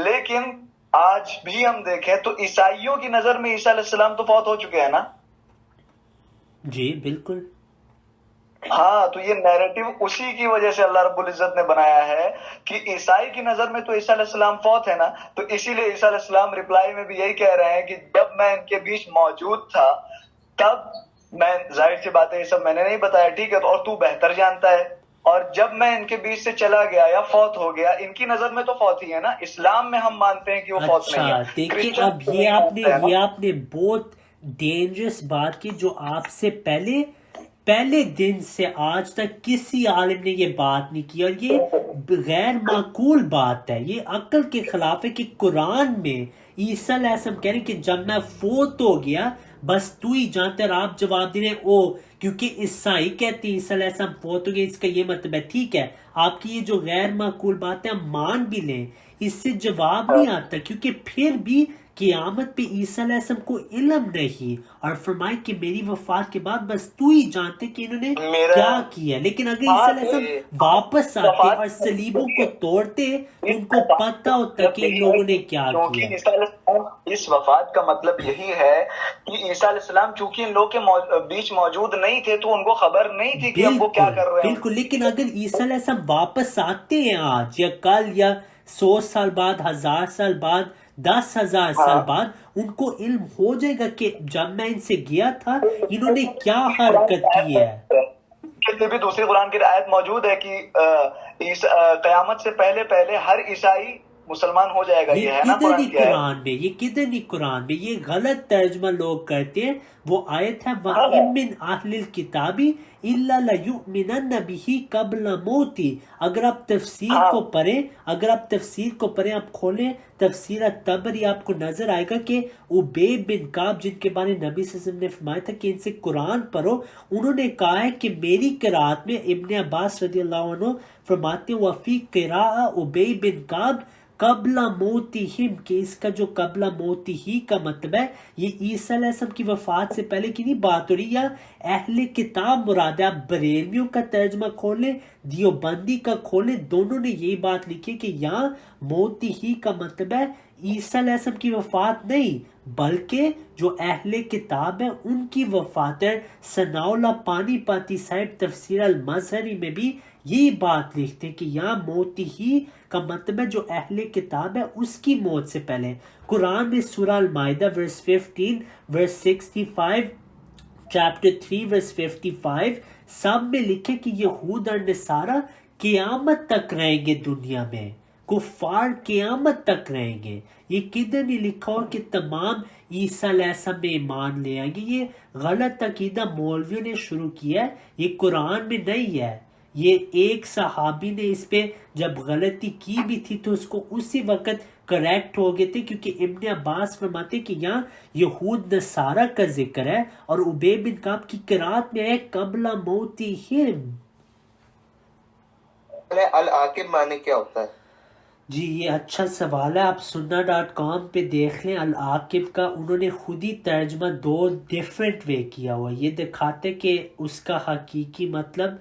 لیکن آج بھی ہم دیکھیں تو عیسائیوں کی نظر میں عیسیٰ علیہ السلام تو فوت ہو چکے ہیں نا، جی بالکل، ہاں، تو یہ نیریٹو اسی کی وجہ سے اللہ رب العزت نے بنایا ہے کہ عیسائی کی نظر میں تو عیسیٰ علیہ السلام فوت ہے نا، تو اسی لیے عیسیٰ علیہ السلام ریپلائی میں بھی یہی کہہ رہے ہیں کہ جب میں ان کے بیچ موجود تھا تب میں، ظاہر سی بات ہے یہ سب میں نے نہیں بتایا، ٹھیک ہے، اور تو بہتر جانتا ہے، اور جب میں ان کے بیچ سے چلا گیا یا فوت ہو گیا، ان کی نظر میں تو فوت ہی ہے نا، اسلام میں ہم مانتے ہیں کہ وہ فوت نہیں اچھا ہے۔ دیکھیے کرسچن اب یہ آپ نے بہت ڈینجرس بات کی جو آپ سے پہلے دن سے آج تک کسی عالم نے یہ بات نہیں کی، اور یہ غیر معقول بات ہے، یہ عقل کے خلاف ہے کہ قرآن میں عیسیٰ علیہ السلام کہہ رہے کہ جب میں فوت ہو گیا بس تو ہی جانتا ہے، اور آپ جواب دے رہے ہیں او کیونکہ عیسائی کہتے ہیں عیسیٰ علیہ السلام فوت ہو گیا، اس کا یہ مطلب ہے، ٹھیک ہے، آپ کی یہ جو غیر معقول بات ہے ہم مان بھی لیں، اس سے جواب نہیں آتا، کیونکہ پھر بھی قیامت پہ عیسیٰ علیہ السلام کو علم نہیں، اور فرمائے کہ میری وفات کے بعد بس تو ہی جانتے کہ انہوں نے کیا کیا، لیکن اگر عیسیٰ علیہ السلام واپس آتے اور صلیبوں کو توڑتے تو ان کو پتہ ہوتا کہ ان لوگوں نے کیا کیا۔ اس وفات کا مطلب یہی ہے کہ عیسیٰ علیہ السلام چونکہ ان لوگوں کے بیچ موجود نہیں تھے تو ان کو خبر نہیں تھی کہ اب وہ کیا کر رہے ہیں۔ بالکل، لیکن اگر عیسیٰ علیہ السلام واپس آتے ہیں آج یا کل یا 100 سال بعد، 1000 سال بعد، 10,000 سال بعد، ان کو علم ہو جائے گا کہ جب میں ان سے گیا تھا انہوں نے کیا حرکت کی ہے۔ کہ بھی دوسری قرآن کی آیت موجود ہے کہ قیامت سے پہلے ہر عیسائی مسلمان ہو جائے گا، یہ ہے نا کدھر نہیں قرآن میں، یہ کدھر نہیں قرآن میں، یہ غلط ترجمہ لوگ کرتے ہیں۔ وہ آیت ہے وَإِن مِّنْ أَهْلِ الْكِتَابِ إِلَّا لَيُؤْمِنَنَّ بِهِ قَبْلَ مَوْتِهِ۔ اگر آپ تفسیر کو پڑھیں، آپ کھولیں تفسیر الطبری، آپ کو نظر آئے گا کہ ابی بن کعب جن کے بارے نبی صلی اللہ علیہ وسلم نے فرمایا تھا کہ ان سے قرآن پڑھو، انہوں نے کہا ہے کہ میری قرأت میں، ابن عباس رضی اللہ عنہ فرماتے ہیں وفی قراءہ ابی بن کعب قبل موتہم، کہ اس کا جو قبل موتہی کا مطلب ہے یہ عیسیٰ علیہ السلام کی وفات سے پہلے کی نہیں بات ہو رہی، یا اہل کتاب مراد ہے۔ آپ بریلویوں کا ترجمہ کھولیں، دیوبندی کا کھولیں، دونوں نے یہی بات لکھی کہ یہاں موتہی کا مطلب ہے عیسیٰ علیہ السلام کی وفات نہیں بلکہ جو اہل کتاب ہیں ان کی وفات ہے۔ ثناء اللہ پانی پاتی صاحب تفسیر المظہری میں بھی یہی بات لکھتے ہیں کہ یہاں موت ہی کا مطلب ہے جو اہل کتاب ہے اس کی موت سے پہلے۔ قرآن میں سورہ المائدہ ورس 15 ورس 65 چیپٹر 3 ورس 55 سب میں لکھے کہ یہود اور نصارہ قیامت تک رہیں گے دنیا میں، کفار قیامت تک رہیں گے۔ یہ کدھر نہیں لکھا ہو کہ تمام عیسیٰ علیہ السلام میں ایمان لے آئیں گے، یہ غلط عقیدہ مولویوں نے شروع کیا ہے، یہ قرآن میں نہیں ہے۔ یہ ایک صحابی نے اس پہ جب غلطی کی بھی تھی تو اس کو اسی وقت کریکٹ ہو گئے تھے، کیونکہ ابن عباس فرماتے کہ یہاں یہود نصارہ کا ذکر ہے اور ابی بن کعب کی قرات میں ہے قبل موتہم۔ العاقب معنی کیا ہوتا ہے؟ جی یہ اچھا سوال ہے، آپ سننا.com پہ دیکھ لیں العاقب کا، انہوں نے خود ہی ترجمہ 2 ڈیفرنٹ وے کیا ہوا، یہ دکھاتے کہ اس کا حقیقی مطلب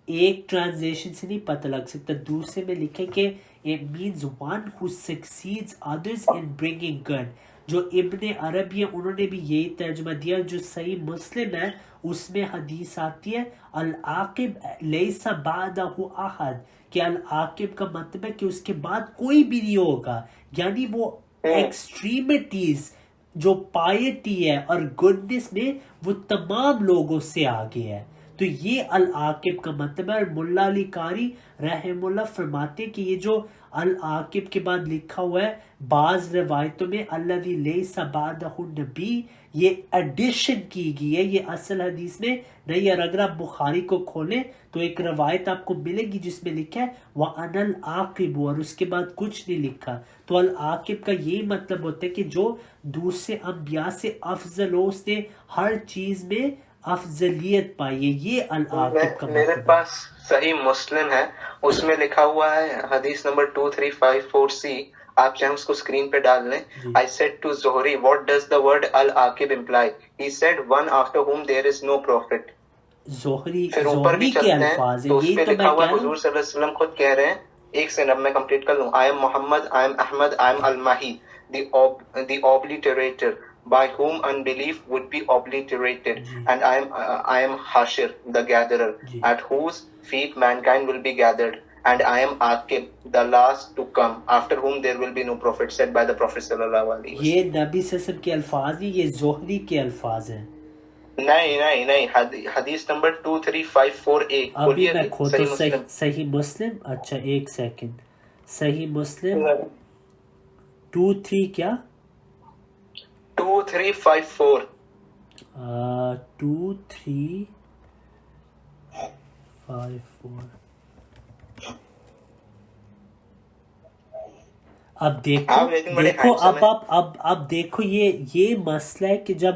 ایک ٹرانسلیشن سے نہیں پتہ لگ سکتا، دوسرے میں لکھے کہ it means one who succeeds others in bringing good۔ جو ابن عربی ہے انہوں نے بھی یہی ترجمہ دیا، جو صحیح مسلم ہے اس میں حدیث آتی ہے العاقب لیس بعدہ احد، کہ العاقب کا مطلب ہے کہ اس کے بعد کوئی بھی نہیں ہوگا، یعنی وہ ایکسٹریمٹیز جو پائٹی ہے اور گڈنس میں وہ تمام لوگوں سے آگے ہے، تو یہ العاقب کا مطلب ہے۔ اور ملا علی قاری رحم اللہ فرماتے کہ یہ جو العاقب کے بعد لکھا ہوا ہے بعض روایتوں میں الذی لیس بعدہ نبی، یہ ایڈیشن کی گئی ہے، یہ اصل حدیث میں نہیں ہے۔ اگر آپ بخاری کو کھولیں تو ایک روایت آپ کو ملے گی جس میں لکھا ہے وَأَنَا الْعَاقِبُ، اور اس کے بعد کچھ نہیں لکھا۔ تو العاقب کا یہی مطلب ہوتا ہے کہ جو دوسرے انبیاء سے افضل ہو، اس نے ہر چیز میں افضلیت پائی ہے، یہ العاقب کا مطلب ہے۔ میرے پاس صحیح مسلم ہے اس میں لکھا ہوا ہے حدیث نمبر 2354C، آپ چاہیں اس کو اسکرین پہ ڈال لیں. I said to Zuhri, what does the word al-Aqib imply? He said, one after whom there is no prophet. زہری پھر اوپر بھی کے چلتے ہیں الفاظ ہیں، تو اس یہی پہ تو لکھا میں ہوا کہہ ہے، رہا ہوں. حضور صلی اللہ علیہ وسلم خود کہہ رہے ہیں، ایک سے میں کمپلیٹ کر لوں. I am Muhammad, I am Ahmad, I am Al-Mahi, the obliterator, by whom unbelief would be obliterated, and I am Hashir, the gatherer, at whose feet mankind will be gathered, and I am Aqib, the last to come, after whom there will be no prophet, said by the Prophet sallallahu alaihi wasallam. یہ نبی صلی اللہ علیہ وسلم کے الفاظ ہیں، یہ زہری کے الفاظ ہیں. نہیں حدیث نمبر 2354A ابھی میں کھوتا ہوں صحیح مسلم. اچھا ایک سیکنڈ، صحیح مسلم 23 کیا 2354 2354. اب دیکھو اب دیکھو یہ مسئلہ ہے کہ جب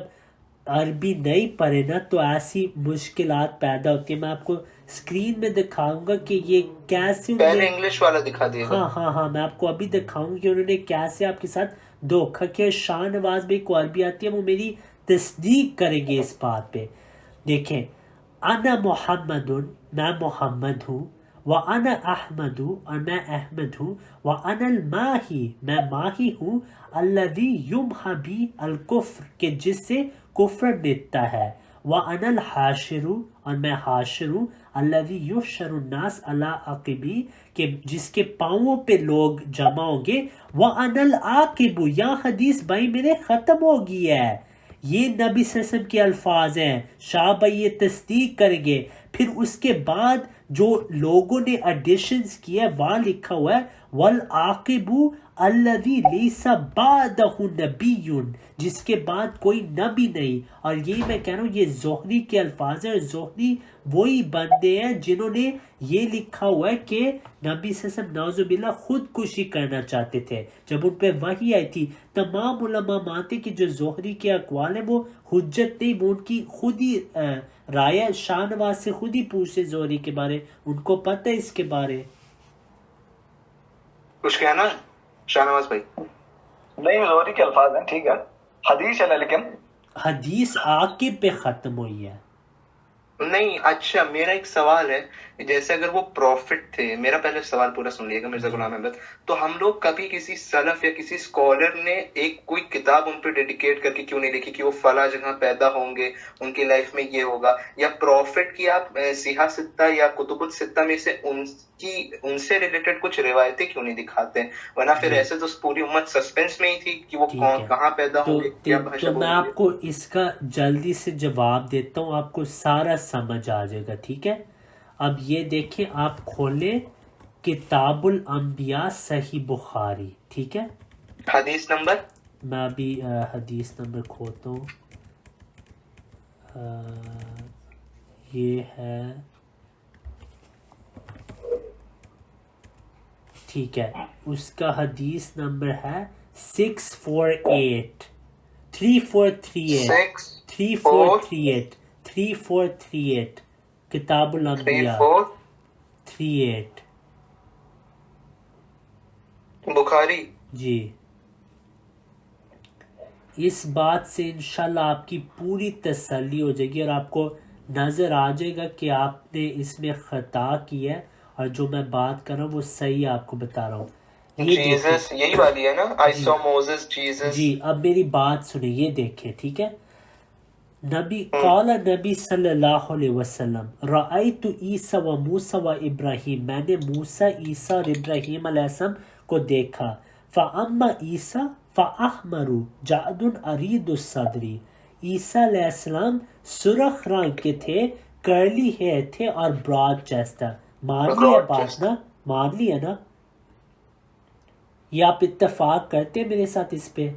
عربی نہیں پڑھے نا تو ایسی مشکلات پیدا ہوتی ہیں. میں آپ کو اسکرین میں دکھاؤں گا کہ یہ کیسے پہلے انگلش والا دکھا دیے گا. ہاں میں آپ کو ابھی دکھاؤں گا کہ انہوں نے کیسے آپ کے ساتھ دھوکھا کیا. شاہ نواز بھی کو عربی آتی ہے، وہ میری تصدیق کریں گے اس بات پہ. دیکھیں، انا محمد، میں محمد ہوں، وَأَنَا أَحْمَدُ، اور میں احمد ہوں، وَأَنَا الْمَاحِي، میں ماہی ہوں، الَّذِي يُمْحَى بِي الْكُفْرِ، کہ جس سے کفر مٹتا ہے، وَأَنَا الْحَاشِرُ، اور میں حاشر ہوں، الَّذِي يُحْشَرُ النَّاسَ عَلَىٰ عَقِبِي، کہ جس کے پاؤں پہ لوگ جمع ہوں گے، وَأَنَا الْعَاقِبُ. یا حدیث بھائی میرے ختم ہو گئی ہے، یہ نبی صلی اللہ علیہ وسلم کے الفاظ ہیں. شاہ بھائی یہ تصدیق کریں گے. پھر اس کے بعد جو لوگوں نے ایڈیشنز کیا ہے وہاں لکھا ہوا ہے وَالْعَاقِبُ الَّذِي لَيْسَ بَعْدَهُ نَبِيٌّ، جس کے بعد کوئی نبی نہیں. اور یہ میں کہہ رہا ہوں یہ زہری کے الفاظ ہیں، اور زہری وہی بندے ہیں جنہوں نے یہ لکھا ہوا ہے کہ نبی صلی اللہ علیہ وسلم نعوذ باللہ خودکشی کرنا چاہتے تھے جب ان پہ وحی آئی تھی. تمام علماء مانتے کہ جو زہری کے اقوال ہیں وہ حجت نہیں، وہ ان کی خود ہی رائے ہے. شاہ نواز سے خود ہی پوچھتے زہری کے بارے، ان کو پتہ ہے اس کے بارے. کچھ کہنا شاہ نواز بھائی؟ نہیں، زہری کے الفاظ ہیں، ٹھیک ہے. حدیث ہے لیکن حدیث عاقب پہ ختم ہوئی ہے. نہیں. اچھا میرا ایک سوال ہے، جیسے اگر وہ پروفٹ تھے، میرا پہلے سوال پورا سن لیے گا مرزا غلام احمد، تو ہم لوگ کبھی کسی سلف یا کسی اسکالر نے ایک کوئی کتاب ان پہ ڈیڈیکیٹ کر کے کیوں نہیں لکھی کہ وہ فلاں جگہ پیدا ہوں گے، ان کی لائف میں یہ ہوگا؟ یا پروفٹ کی آپ صحیح ستہ یا کتب الستہ میں سے ان سے ریلیٹڈ کچھ روایتیں کیوں نہیں دکھاتے؟ ورنہ پھر ایسے تو پوری امت سسپینس میں ہی تھی کہ وہ کون کہاں پیدا ہوں گے، کیا بھاشا تو میں آپ کو اس کا جلدی سے جواب دیتا ہوں، آپ کو سارا سمجھ آ جائے گا. ٹھیک ہے، اب یہ دیکھیں، آپ کھولیں کتاب الانبیاء صحیح بخاری. ٹھیک ہے، حدیث نمبر، میں ابھی حدیث نمبر کھولتا ہوں. یہ ہے، ٹھیک ہے، اس کا حدیث نمبر ہے 3438 کتاب الانبیاء 38 بخاری. جی، اس بات سے انشاءاللہ آپ کی پوری تسلی ہو جائے گی اور آپ کو نظر آ جائے گا کہ آپ نے اس میں خطا کی ہے اور جو میں بات کر رہا ہوں وہ صحیح آپ کو بتا رہا ہوں. جیزس یہی والی ہے نا، I saw Moses Jesus. جی، اب میری بات سنیں، یہ دیکھیں. ٹھیک ہے، قال نبی صلی اللہ علیہ وسلم رأیت عیسیٰ و موسیٰ و ابراہیم، میں نے موسیٰ، عیسیٰ اور ابراہیم علیہ السلام کو دیکھا. فاما عیسیٰ فاحمر جعد عریض الصدر، عیسیٰ علیہ السلام سرخ رنگ کے تھے، کرلی ہیئر تھے اور براڈ چیسٹ تھا. مان لیا بات نا، مان لیا نا؟ یہ آپ اتفاق کرتے ہیں میرے ساتھ اس پہ؟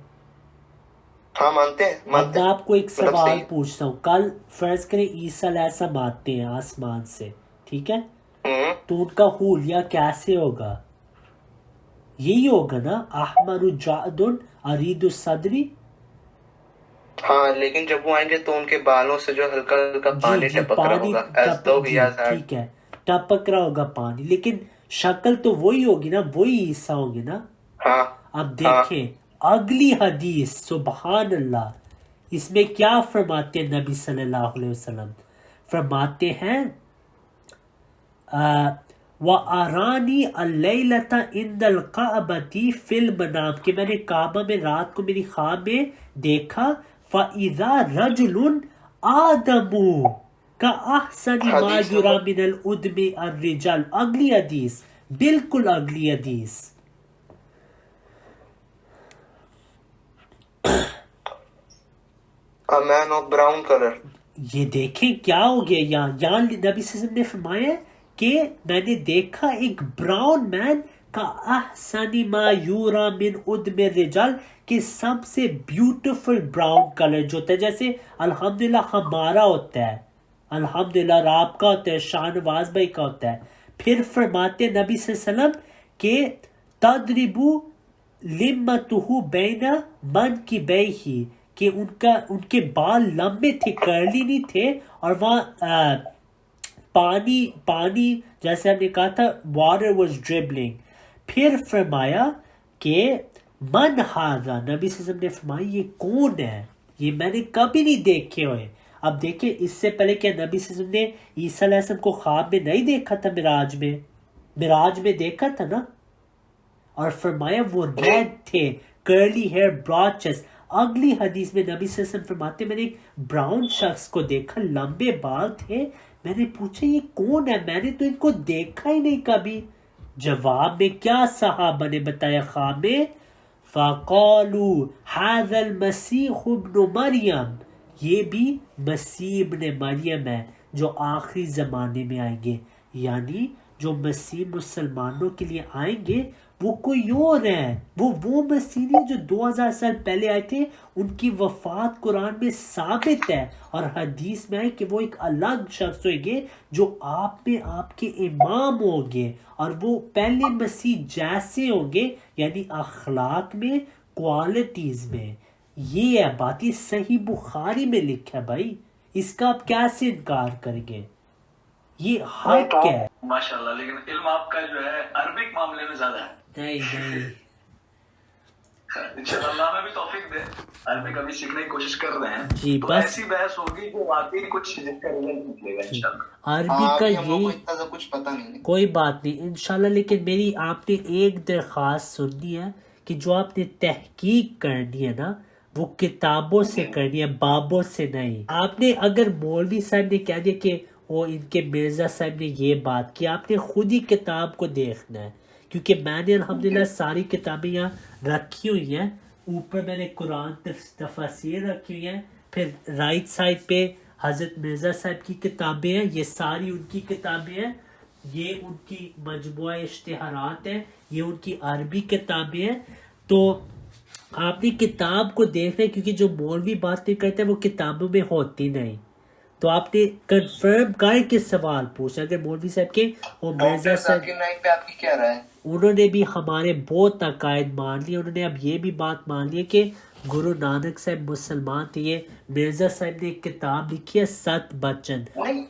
ہاں مانتے ہیں. اب میں آپ کو ایک سوال پوچھتا ہوں. کل فرض کریں عیسیٰ علیہ السلام آتے ہیں آسمان سے، ٹھیک ہے، تو ان کا حلیہ کیسے ہوگا؟ یہی ہوگا نا، احمر جعد عریض الصدر. ہاں، لیکن جب وہ آئیں گے تو ان کے بالوں سے جو ہلکا ہلکا پانی ٹپک رہا ہوگا. ٹھیک ہے، ٹپک رہا ہوگا پانی، لیکن شکل تو وہی ہوگی نا، وہی عیسیٰ ہوں گے نا. ہاں اب دیکھیں اگلی حدیث، سبحان اللہ، اس میں کیا فرماتے ہیں نبی صلی اللہ علیہ وسلم؟ فرماتے ہیں وَأَرَانِي اللَّيْلَةَ عِنْدَ الْكَعْبَةِ فِي الْمَنَامِ، کہ میں نے کعبہ میں رات کو میری خواب میں دیکھا، فَإِذَا رَجُلٌ آدَمُ كَأَحْسَنِ مَا يُرَى مِنَ الْأُدْمِ الرِّجَالِ. اگلی حدیث، بالکل اگلی حدیث. A man of brown color. یہ دیکھیں کیا ہو گیا یہاں نبی صلی اللہ علیہ وسلم نے فرمایا کہ میں نے دیکھا ایک براؤن مین کا احسن ما یورا من ادم الرجال، کہ سب سے بیوٹیفل براؤن کلر جو ہوتا ہے، جیسے الحمدللہ ہمارا ہوتا ہے، الحمدللہ آپ کا ہوتا ہے، شاہ نواز بھائی کا ہوتا ہے. پھر فرماتے نبی صلی اللہ علیہ وسلم کہ تدربو لمتہ بین من کی بیہی، کہ ان کے بال لمبے تھے، کرلی نہیں تھے، اور وہاں پانی جیسے ہم نے کہا تھا واٹر واز ڈربلنگ. پھر فرمایا کہ من ہاذا، نبی صلی اللہ علیہ وسلم نے فرمایا یہ کون ہے، یہ میں نے کبھی نہیں دیکھے ہوئے. اب دیکھیں اس سے پہلے کیا نبی صلی اللہ علیہ وسلم نے عیسیٰ علیہ السلام کو خواب میں نہیں دیکھا تھا؟ معراج میں دیکھا تھا نا، اور فرمایا وہ ریڈ تھے، کرلی ہیئر، براڈ چیسٹ. اگلی حدیث میں نبی صلی اللہ علیہ وسلم فرماتے میں نے ایک براؤن شخص کو دیکھا، لمبے بال تھے. میں نے پوچھا یہ کون ہے، میں نے تو ان کو دیکھا ہی نہیں کبھی. جواب میں کیا صحابہ نے بتایا خواب میں؟ فَقَالُوا هَذَا الْمَسِيحُ ابْنُ مَرْيَمْ، یہ بھی مسیح ابن مریم ہے جو آخری زمانے میں آئیں گے. یعنی جو مسیح مسلمانوں کے لیے آئیں گے وہ کوئی اور ہیں، وہ مسیح نہیں جو 2000 سال پہلے آئے تھے. ان کی وفات قرآن میں ثابت ہے، اور حدیث میں ہے کہ وہ ایک الگ شخص ہوئیں گے جو آپ میں آپ کے امام ہوں گے، اور وہ پہلے مسیح جیسے ہوں گے، یعنی اخلاق میں، کوالٹیز میں. یہ ہے بات، یہ صحیح بخاری میں لکھا ہے بھائی، اس کا آپ کیسے انکار کریں گے؟ یہ حق ہے. ماشاءاللہ، لیکن علم آپ کا جو ہے عربک معاملے میں زیادہ ہے. نہیں انشاءاللہ اللہ میں بھی توفیق دے، عربک ابھی سیکھنے کی کوشش کر رہے ہیں. جی، تو بس ایسی بحث ہوگی جو واقعی کچھ جس کا رزلٹ نکلے گا انشاءاللہ. عربی کا یہی اتنا کچھ پتہ نہیں، کوئی بات نہیں انشاءاللہ. لیکن میری آپ نے ایک درخواست سننی ہے کہ جو آپ نے تحقیق کرنی ہے نا وہ کتابوں سے کرنی ہے، بابوں سے نہیں. آپ نے اگر مولوی صاحب نے کہہ دیا کہ وہ ان کے مرزا صاحب نے یہ بات کی، آپ نے خود ہی کتاب کو دیکھنا ہے. کیونکہ میں نے الحمدللہ ساری کتابیں یہاں رکھی ہوئی ہیں. اوپر میں نے قرآن تفاسیر رکھی ہوئی ہیں، پھر رائٹ سائڈ پہ حضرت مرزا صاحب کی کتابیں ہیں، یہ ساری ان کی کتابیں ہیں. یہ ان کی مجموعہ اشتہارات ہیں، یہ ان کی عربی کتابیں ہیں. تو آپ نے کتاب کو دیکھنا ہے، کیونکہ جو مولوی باتیں کرتے ہیں وہ کتابوں میں ہوتی نہیں. تو آپ نے کنفرم کر کے سوال پوچھا. اگر مولوی صاحب کے اور مرزا صاحب پہ آپ کی کیا رائے ہے؟ انہوں نے بھی ہمارے بہت عقائد مان لیے. انہوں نے اب یہ بھی بات مان لی کہ گرو نانک صاحب مسلمان تھے. یہ مرزا صاحب نے ایک کتاب لکھی ہے ست بچن. نہیں،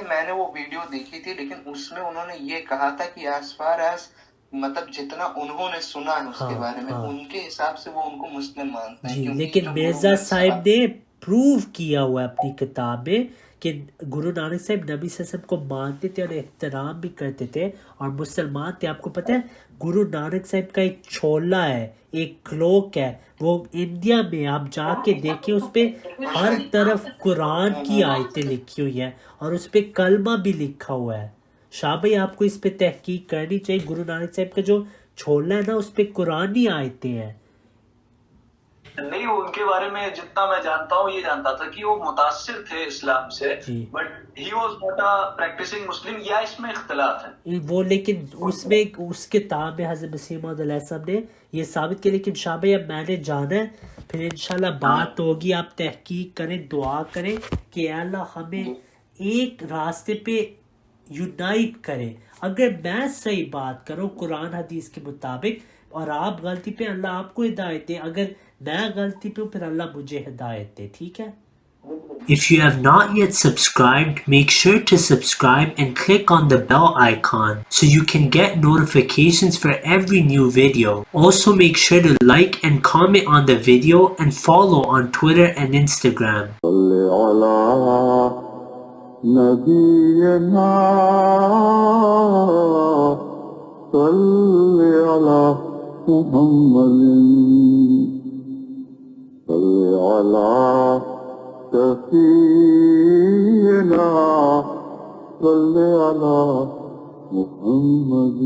میں نے وہ ویڈیو دیکھی تھی، لیکن اس میں انہوں نے یہ کہا تھا کہ ایز فار ایز مطلب جتنا انہوں نے سنا ہے اس کے بارے میں، ان کے حساب سے وہ ان کو مسلم مانتے ہیں. جی، لیکن مرزا صاحب نے پروو کیا ہوا ہے اپنی کتاب میں کہ گرو نانک صاحب نبی صلی اللہ علیہ وسلم کو مانتے تھے اور احترام بھی کرتے تھے اور مسلمان تھے. آپ کو پتہ ہے گرو نانک صاحب کا ایک چھولا ہے، ایک کلوک ہے، وہ انڈیا میں آپ جا کے دیکھیں، اس پہ ہر طرف قرآن کی آیتیں لکھی ہوئی ہیں اور اس پہ کلمہ بھی لکھا ہوا ہے. شاہ بھائی آپ کو اس پہ تحقیق کرنی چاہیے. گرو نانک صاحب کا جو چھولا ہے نا اس پہ قرآنی آیتیں ہیں. نہیں، ان کے بارے میں جتنا میں جانتا ہوں یہ جانتا تھا کہ وہ متاثر تھے اسلام سے، but he was not a practising Muslim, یا اس میں اختلاف ہے وہ. لیکن اس میں اس کتاب میں حضرت مسیح موعود علیہ السلام نے یہ ثابت کیا. لیکن شاہ بھائی اب میں نے جانا ہے، پھر انشاءاللہ بات ہوگی. آپ تحقیق کریں، دعا کریں کہ اے اللہ ہمیں ایک راستے پہ یونائٹ کرے. اگر میں صحیح بات کروں قرآن حدیث کے مطابق اور آپ غلطی پہ، اللہ آپ کو ہدایت دے. اگر میں غلطی پہ پھر اللہ مجھے ہدایت دے. ٹھیک ہے؟ If you have not yet subscribed, make sure to subscribe and click on the bell icon so you can get notifications for every new video. Also make sure to like and comment on the video and follow on Twitter and Instagram. نبينا صل على محمد صل على سفينا صل على محمد